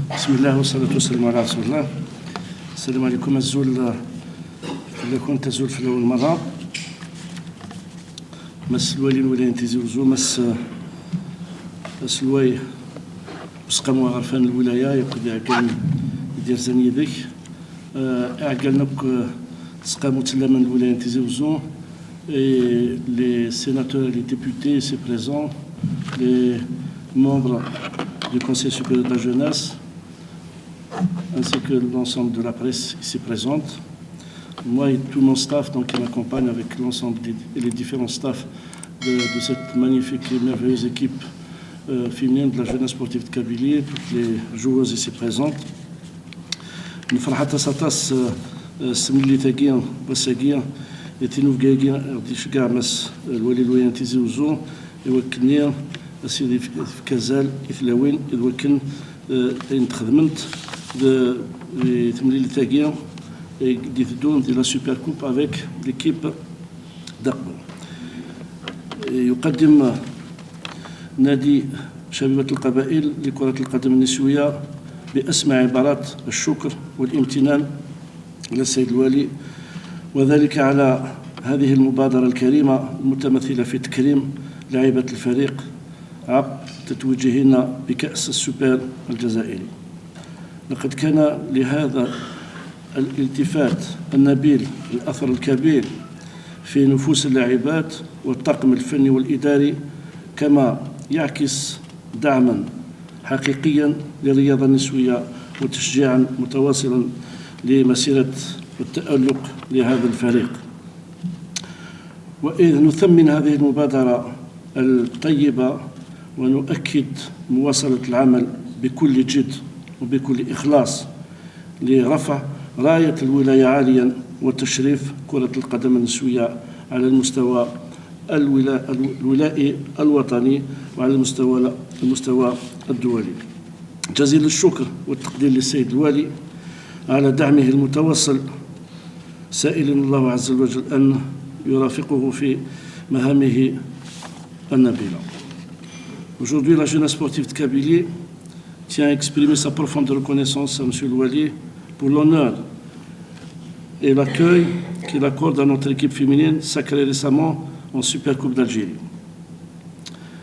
بسم الله والصلاة والسلام على رسول الله. السلام عليكم. الزول اللي كنت تزول في الأول مرة مس الوالي الولاية تيزي وزو مس الواي مسقم عرفان الولاية يقضي عقل يدير زاني ذيك عقلناك تسقامو تسلم الولاية تيزي وزو les sénateurs et les députés ici présents, les membres du Conseil supérieur de la jeunesse, ainsi que l'ensemble de la presse ici présente. Moi et tout mon staff donc, qui m'accompagne avec l'ensemble et les différents staffs de cette magnifique et merveilleuse équipe féminine de la jeunesse sportive de Kabylie, toutes les joueuses ici présentes. Nous فرحة ساتاس سملي تاقيا بساقيا يتنوف قاقيا ديش كاع مس الوالي الوين تيزي وزو يوكلني سيدي في كازال إثلاوين يوكل تخدمت تملي تاقيا دي تدون دي لا سوبر كوب افيك ليكيب دقبل. يقدم نادي شبيبة القبائل لكرة القدم النسوية بأسمى عبارات الشكر والامتنان للسيد الوالي، وذلك على هذه المبادرة الكريمة المتمثلة في تكريم لاعبة الفريق عقب تتويجهن بكأس السوبر الجزائري. لقد كان لهذا الالتفات النبيل الأثر الكبير في نفوس اللاعبات والطاقم الفني والإداري، كما يعكس دعما حقيقيا للرياضة النسوية وتشجيعا متواصلا لمسيرة والتألق لهذا الفريق. وإذ نثمن هذه المبادرة الطيبة ونؤكد مواصلة العمل بكل جد وبكل إخلاص لرفع راية الولاية عاليا وتشريف كرة القدم النسوية على المستوى الولائي الوطني وعلى المستوى الدولي. جزيل الشكر والتقدير للسيد الوالي على دعمه المتواصل، سائل الله عز وجل أن يرافقه في مهامه النبيلة. Aujourd'hui, la jeunesse sportive de Kabylie tient à exprimer sa profonde reconnaissance à M. le Wali pour l'honneur et l'accueil qu'il accorde à notre équipe féminine sacrée récemment en Supercoupe d'Algérie.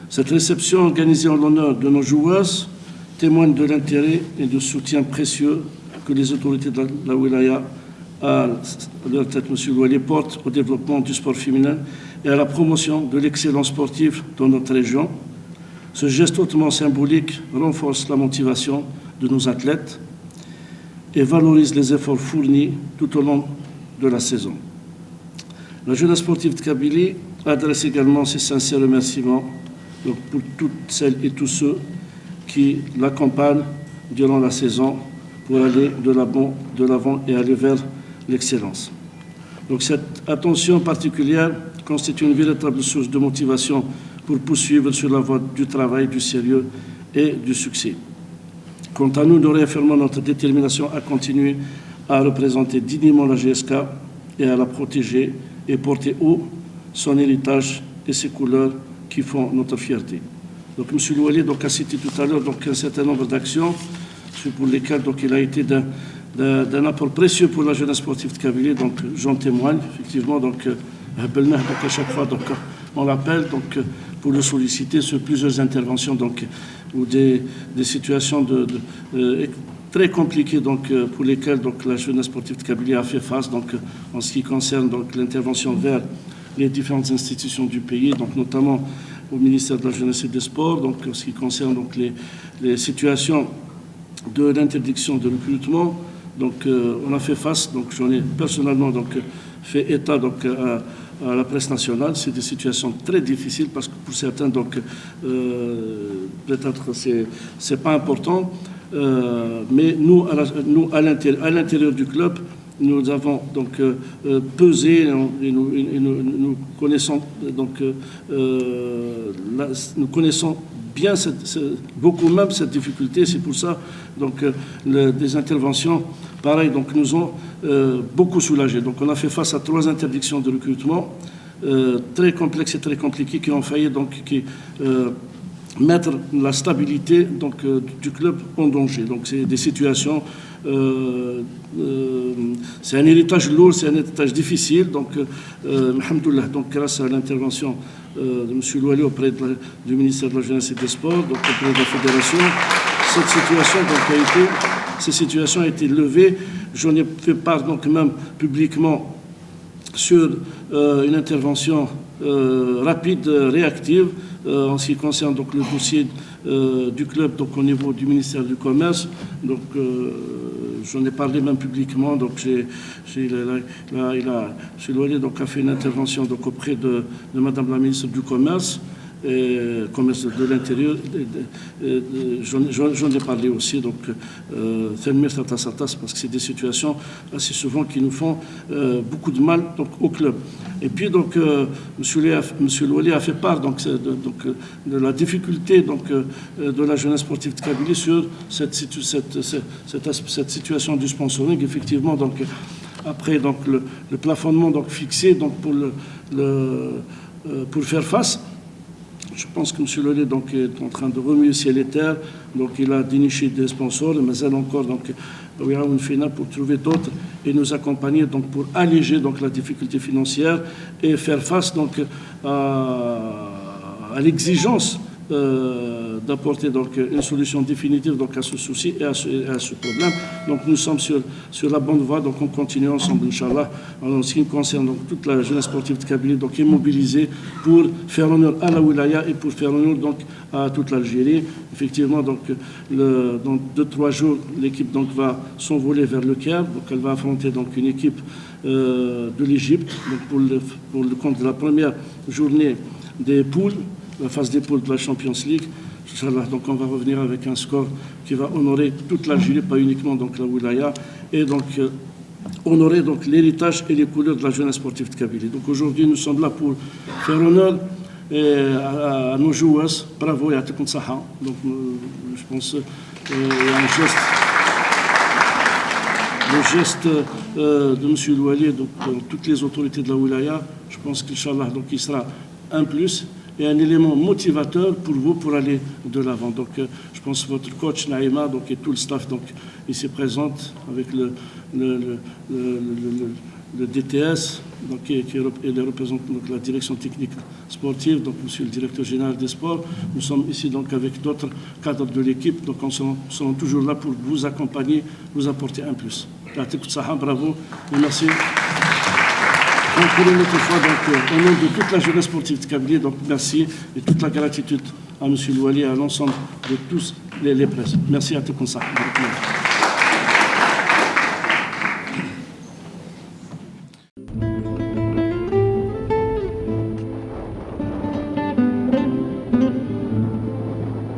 Cette réception organisée en l'honneur de nos joueuses témoigne de l'intérêt et du soutien précieux que les autorités de la wilaya, à leur tête M. le Wali, portent au développement du sport féminin et à la promotion de l'excellence sportive dans notre région. Ce geste hautement symbolique renforce la motivation de nos athlètes et valorise les efforts fournis tout au long de la saison. La jeunesse sportive de Kabylie adresse également ses sincères remerciements pour toutes celles et tous ceux qui l'accompagnent durant la saison pour aller de l'avant et aller vers l'excellence. Donc cette attention particulière constitue une véritable source de motivation pour poursuivre sur la voie du travail, du sérieux et du succès. Quant à nous, nous réaffirmons notre détermination à continuer à représenter dignement la GSK et à la protéger et porter haut son héritage et ses couleurs qui font notre fierté. Donc, M. Louali a cité tout à l'heure un certain nombre d'actions pour lesquelles il a été d'un apport précieux pour la jeunesse sportive de Kabylie. Donc, j'en témoigne, effectivement. Donc, à chaque fois, on l'appelle pour le solliciter sur plusieurs interventions ou des situations très compliquées pour lesquelles la jeunesse sportive de Kabylie a fait face en ce qui concerne l'intervention vers les différentes institutions du pays, notamment au ministère de la Jeunesse et des Sports, en ce qui concerne les situations de l'interdiction de recrutement. On a fait face, j'en ai personnellement fait état à la presse nationale. C'est des situations très difficiles parce que pour certains, peut-être c'est pas important, mais nous, à l'intérieur du club, nous avons pesé et nous connaissons nous connaissons bien beaucoup même cette difficulté. C'est pour ça des interventions pareilles nous ont beaucoup soulagés. On a fait face à 3 interdictions de recrutement très complexes et très compliquées qui ont failli mettre la stabilité donc, du club en danger. Donc c'est des situations, c'est un héritage lourd, c'est un héritage difficile. Donc, alhamdoulilah, donc grâce à l'intervention de M. Louali auprès du ministère de la Jeunesse et des Sports, donc auprès de la Fédération, ces situations ont été levées. J'en ai fait part donc même publiquement sur une intervention rapide, réactive, en ce qui concerne donc, le dossier du club donc, au niveau du ministère du Commerce. Donc, j'en ai parlé même publiquement. Donc, M. Louali donc, a fait une intervention donc, auprès de Madame la ministre du Commerce. Commerce de l'intérieur, j'en ai parlé aussi, donc parce que c'est des situations assez souvent qui nous font beaucoup de mal donc, au club. Et puis donc M. Louali a fait part donc, de la difficulté donc, de la jeunesse sportive de Kabylie sur cette situation du sponsoring. Effectivement, donc, après donc, le plafonnement donc, fixé donc, pour faire face, je pense que M. Louali donc, est en train de remuer ciel et terre. Donc, il a déniché des sponsors, mais elle encore donc, pour trouver d'autres et nous accompagner donc, pour alléger donc, la difficulté financière et faire face donc, à l'exigence d'apporter donc, une solution définitive donc, à ce souci et à ce problème. Donc nous sommes sur la bonne voie, donc on continue ensemble, Inch'Allah. En ce qui concerne donc, toute la jeunesse sportive de Kabylie, donc est mobilisée pour faire honneur à la wilaya et pour faire honneur donc, à toute l'Algérie. Effectivement, donc, dans 2-3 jours, l'équipe donc, va s'envoler vers le Caire. Donc elle va affronter donc, une équipe de l'Égypte pour le compte de la première journée des poules, la phase des poules de la Champions League. Donc on va revenir avec un score qui va honorer toute l'Algérie, pas uniquement donc, la wilaya, et donc honorer donc, l'héritage et les couleurs de la jeunesse sportive de Kabylie. Donc aujourd'hui, nous sommes là pour faire honneur à nos joueuses. Bravo, Ya'tikum Saha. Donc je pense qu'il y a le geste de M. Louali et donc toutes les autorités de la wilaya. Je pense qu'Inch'Allah, donc il sera un plus et un élément motivateur pour vous pour aller de l'avant. Donc, je pense que votre coach Naïma donc, et tout le staff donc, ici présente avec le DTS donc, et les représente donc, la direction technique sportive, donc monsieur le directeur général des sports. Nous sommes ici donc, avec d'autres cadres de l'équipe, donc on serons toujours là pour vous accompagner, vous apporter un plus. Bravo et merci. Encore une autre fois, donc, au nom de toute la jeunesse sportive de Kabylie, donc merci et toute la gratitude à M. Louali et à l'ensemble de tous les presses. Merci à tous comme ça.